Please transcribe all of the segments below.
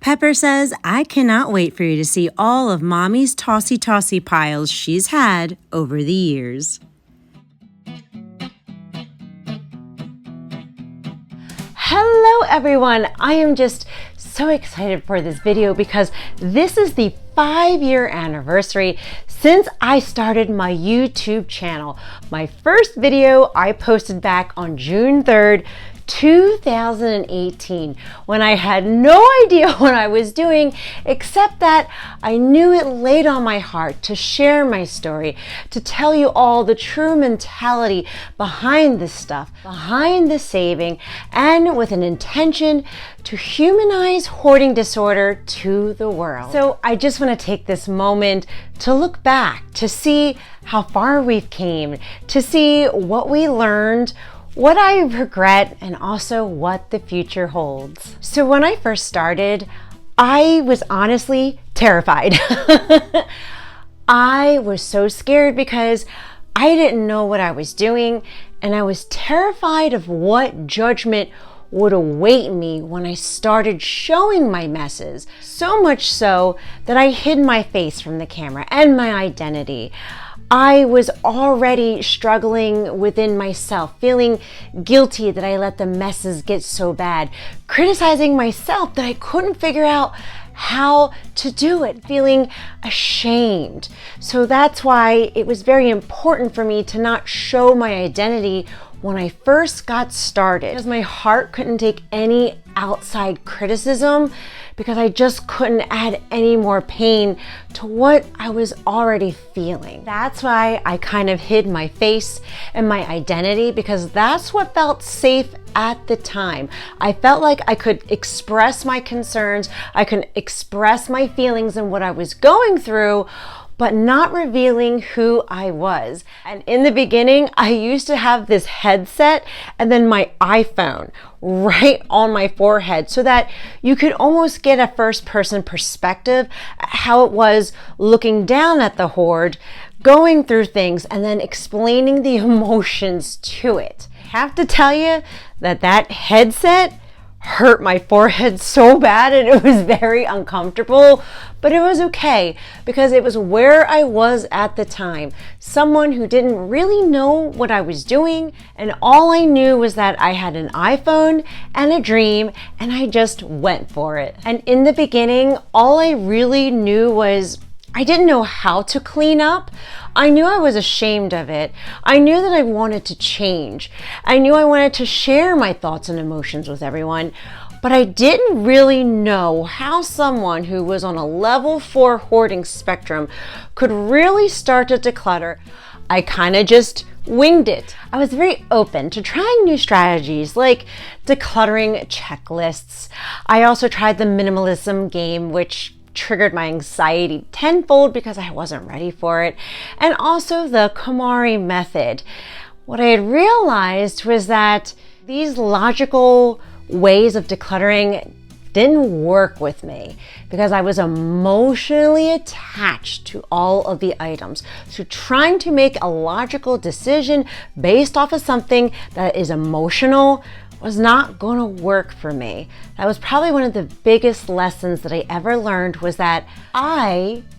Pepper says, I cannot wait for you to see all of Mommy's tossy piles she's had over the years. Hello everyone, I am just so excited for this video because this is the 5-year anniversary since I started my YouTube channel. My first video I posted back on June 3rd, 2018, when I had no idea what I was doing, except that I knew it laid on my heart to share my story, to tell you all the true mentality behind this stuff, behind the saving, and with an intention to humanize hoarding disorder to the world. So I just want to take this moment to look back, to see how far we've came, to see what we learned, what I regret, and also what the future holds. So when I first started, I was honestly terrified. I was so scared because I didn't know what I was doing, and I was terrified of what judgment would await me when I started showing my messes. So much so that I hid my face from the camera and my identity. I was already struggling within myself, feeling guilty that I let the messes get so bad, criticizing myself that I couldn't figure out how to do it, feeling ashamed. So that's why it was very important for me to not show my identity when I first got started, because my heart couldn't take any outside criticism, because I just couldn't add any more pain to what I was already feeling. That's why I kind of hid my face and my identity, because that's what felt safe at the time. I felt like I could express my concerns, I could express my feelings and what I was going through, but not revealing who I was. And in the beginning, I used to have this headset and then my iPhone right on my forehead so that you could almost get a first-person perspective how it was looking down at the hoard, going through things, and then explaining the emotions to it. I have to tell you that headset hurt my forehead so bad and it was very uncomfortable, but it was okay because it was where I was at the time. Someone who didn't really know what I was doing, and all I knew was that I had an iPhone and a dream, and I just went for it. And in the beginning, all I really knew was I didn't know how to clean up. I knew I was ashamed of it. I knew that I wanted to change. I knew I wanted to share my thoughts and emotions with everyone, but I didn't really know how someone who was on a level 4 hoarding spectrum could really start to declutter. I kind of just winged it. I was very open to trying new strategies like decluttering checklists. I also tried the minimalism game, which triggered my anxiety tenfold because I wasn't ready for it, and also the KonMari method. What I had realized was that these logical ways of decluttering didn't work with me because I was emotionally attached to all of the items. So trying to make a logical decision based off of something that is emotional was not going to work for me. That was probably one of the biggest lessons that I ever learned, was that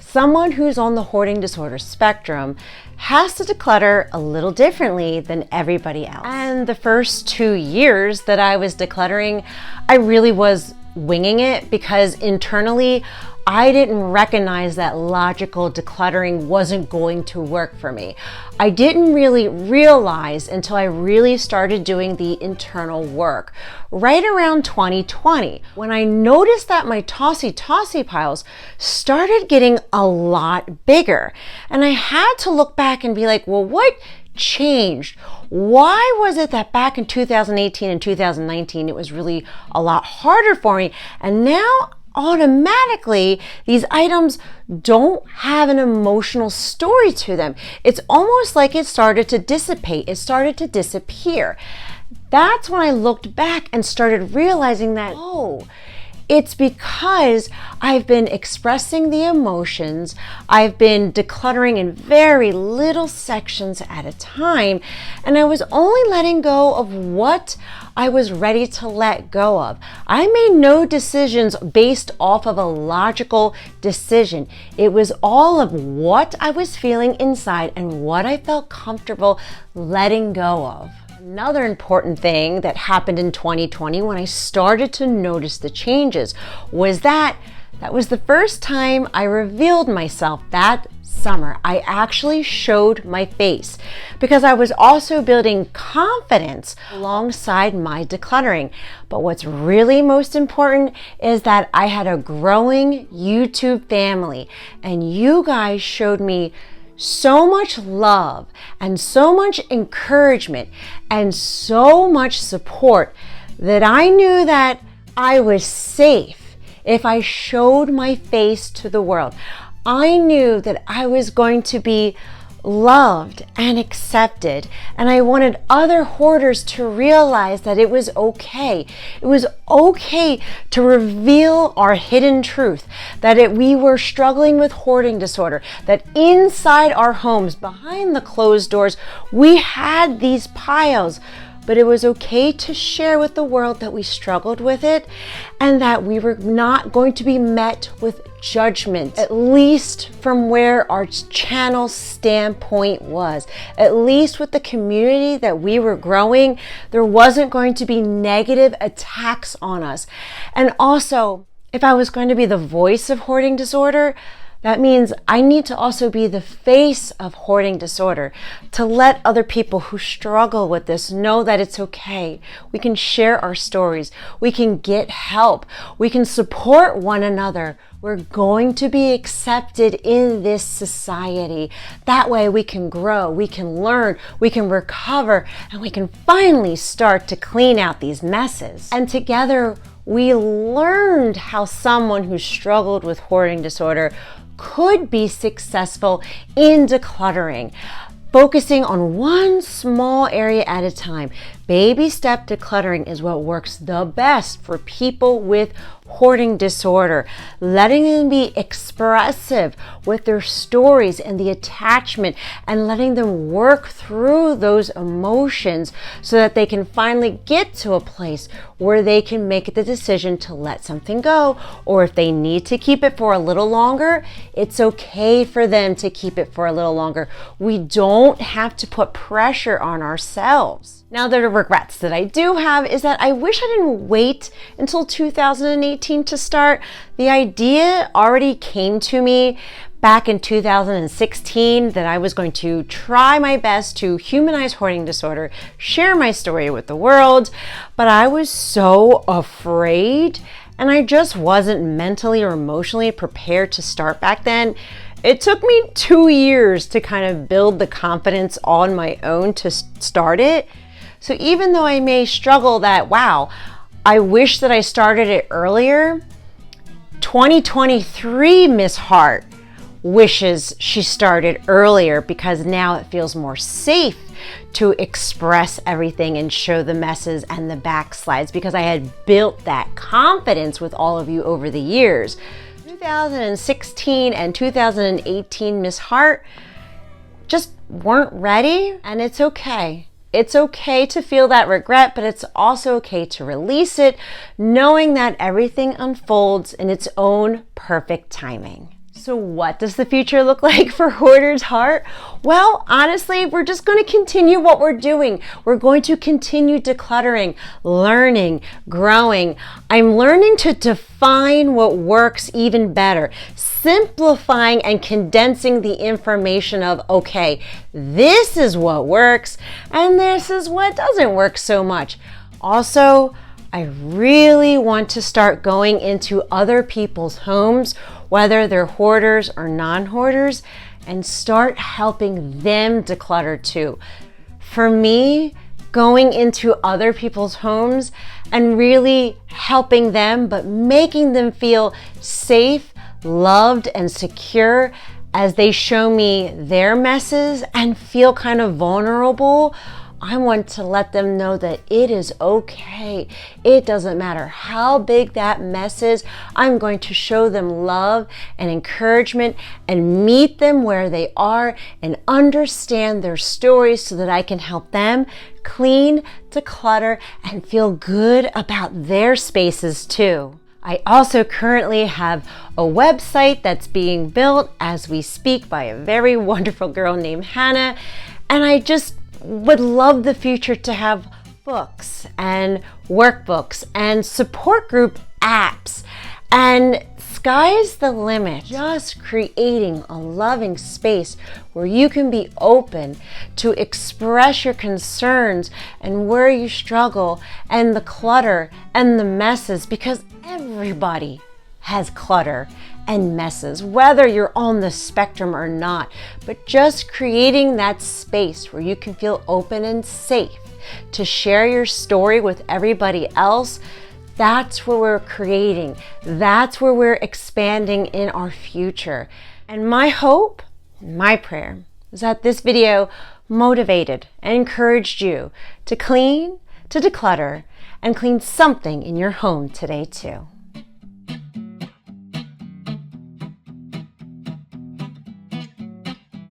someone who's on the hoarding disorder spectrum, has to declutter a little differently than everybody else. And the first 2 years that I was decluttering, I really was winging it because internally I didn't recognize that logical decluttering wasn't going to work for me. I didn't really realize until I really started doing the internal work right around 2020, when I noticed that my tossy piles started getting a lot bigger. And I had to look back and be like, well, what changed? Why was it that back in 2018 and 2019 it was really a lot harder for me, and now automatically these items don't have an emotional story to them? It's almost like it started to dissipate, it started to disappear. That's when I looked back and started realizing that, oh, It's because I've been expressing the emotions. I've been decluttering in very little sections at a time, and I was only letting go of what I was ready to let go of. I made no decisions based off of a logical decision. It was all of what I was feeling inside and what I felt comfortable letting go of. Another important thing that happened in 2020 when I started to notice the changes was that was the first time I revealed myself that summer. I actually showed my face because I was also building confidence alongside my decluttering. But what's really most important is that I had a growing YouTube family, and you guys showed me so much love and so much encouragement and so much support that I knew that I was safe if I showed my face to the world. I knew that I was going to be loved and accepted, and I wanted other hoarders to realize that it was okay. It was okay to reveal our hidden truth, that we were struggling with hoarding disorder, that inside our homes, behind the closed doors, we had these piles. But it was okay to share with the world that we struggled with it and that we were not going to be met with judgment, at least from where our channel standpoint was. At least with the community that we were growing, there wasn't going to be negative attacks on us. And also, if I was going to be the voice of hoarding disorder, that means I need to also be the face of hoarding disorder to let other people who struggle with this know that it's okay. We can share our stories. We can get help. We can support one another. We're going to be accepted in this society. That way we can grow, we can learn, we can recover, and we can finally start to clean out these messes. And together we learned how someone who struggled with hoarding disorder could be successful in decluttering, focusing on one small area at a time. Baby step decluttering is what works the best for people with hoarding disorder, letting them be expressive with their stories and the attachment, and letting them work through those emotions so that they can finally get to a place where they can make the decision to let something go, or if they need to keep it for a little longer, it's okay for them to keep it for a little longer. We don't have to put pressure on ourselves. Now, the regrets that I do have is that I wish I didn't wait until 2018 to start. The idea already came to me back in 2016 that I was going to try my best to humanize hoarding disorder, share my story with the world, but I was so afraid and I just wasn't mentally or emotionally prepared to start back then. It took me 2 years to kind of build the confidence on my own to start it. So even though I may struggle that, wow, I wish that I started it earlier, 2023 Miss Hart wishes she started earlier because now it feels more safe to express everything and show the messes and the backslides because I had built that confidence with all of you over the years. 2016 and 2018 Miss Hart just weren't ready, and it's okay. It's okay to feel that regret, but it's also okay to release it, knowing that everything unfolds in its own perfect timing. So what does the future look like for Hoarder's Heart? Well, honestly, we're just going to continue what we're doing. We're going to continue decluttering, learning, growing. I'm learning to define what works even better, simplifying and condensing the information of, okay, this is what works and this is what doesn't work so much. Also, I really want to start going into other people's homes, whether they're hoarders or non-hoarders, and start helping them declutter too. For me, going into other people's homes and really helping them, but making them feel safe, loved, and secure as they show me their messes and feel kind of vulnerable, I want to let them know that it is okay. It doesn't matter how big that mess is. I'm going to show them love and encouragement and meet them where they are and understand their stories so that I can help them clean, declutter, and feel good about their spaces too. I also currently have a website that's being built as we speak by a very wonderful girl named Hannah, and I just would love the future to have books and workbooks and support group apps, and sky's the limit. Just creating a loving space where you can be open to express your concerns and where you struggle and the clutter and the messes, because everybody has clutter and messes, whether you're on the spectrum or not. But just creating that space where you can feel open and safe to share your story with everybody else, that's where we're creating. That's where we're expanding in our future. And my hope, my prayer, is that this video motivated and encouraged you to clean, to declutter, and clean something in your home today too.